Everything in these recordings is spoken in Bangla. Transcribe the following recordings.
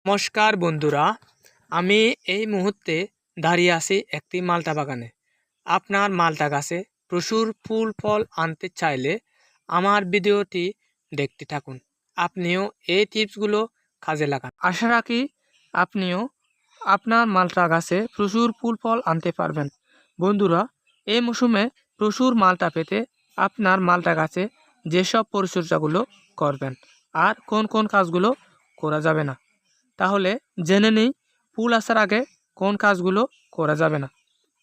নমস্কার বন্ধুরা, আমি এই মুহূর্তে দাঁড়িয়ে আছি একটি মালটা বাগানে। আপনার মালটা গাছে প্রচুর ফুল ফল আনতে চাইলে আমার ভিডিওটি দেখতে থাকুন। আপনিও এই টিপসগুলো কাজে লাগান। আশা রাখি আপনিও আপনার মালটা গাছে প্রচুর ফুল ফল আনতে পারবেন। বন্ধুরা, এই মৌসুমে প্রচুর মালটা পেতে আপনার মালটা গাছে যেসব পরিচর্যাগুলো করবেন আর কোন কোন কাজগুলো করা যাবে না, তাহলে জেনে নেই ফুল আসার আগে কোন কাজগুলো করা যাবে না।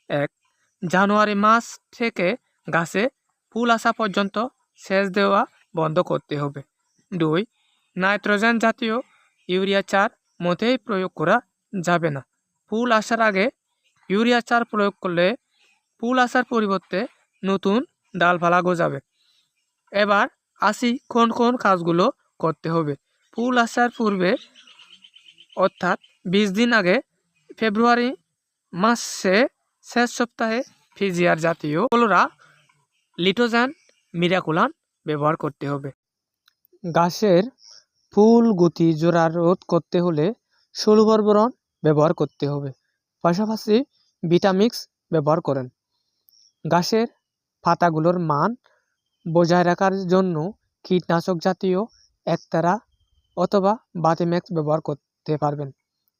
1. জানুয়ারি মাস থেকে গাছে ফুল আসা পর্যন্ত সেচ দেওয়া বন্ধ করতে হবে। 2. নাইট্রোজেন জাতীয় ইউরিয়া চার মোটেই প্রয়োগ করা যাবে না। ফুল আসার আগে ইউরিয়া চার প্রয়োগ করলে ফুল আসার পরিবর্তে নতুন ডালপালা গজাবে। এবার আসি কোন কোন কাজগুলো করতে হবে। ফুল আসার পূর্বে অর্থাৎ 20 দিন আগে ফেব্রুয়ারি মাসে শেষ সপ্তাহে ফিজিয়ার জাতীয় কলোরা লিটোজান মিরাকুলান ব্যবহার করতে হবে। গাছের ফুল গতি জোড়া রোধ করতে হলে ষোলবরবরণ ব্যবহার করতে হবে। পাশাপাশি ভিটামিক্স ব্যবহার করেন। গাছের পাতাগুলোর মান বজায় রাখার জন্য কীটনাশক জাতীয় একতারা অথবা বাতিম্যাক্স ব্যবহার করতে পারবেন।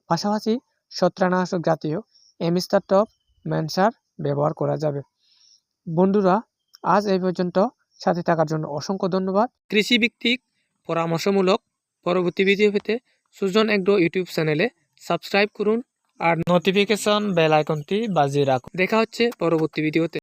পাশাপাশি ছত্রাকনাশক জাতীয় এমিস্টার টপ ম্যানসার ব্যবহার করা যাবে। বন্ধুরা, আজ এই পর্যন্ত, সাথে থাকার জন্য অসংখ্য ধন্যবাদ। কৃষিভিত্তিক পরামর্শমূলক পরবর্তী ভিডিও পেতে সুজন এগ্রো ইউটিউব চ্যানেলে সাবস্ক্রাইব করুন আর নোটিফিকেশন বেল আইকনটি বাজিয়ে রাখুন। দেখা হচ্ছে পরবর্তী ভিডিওতে।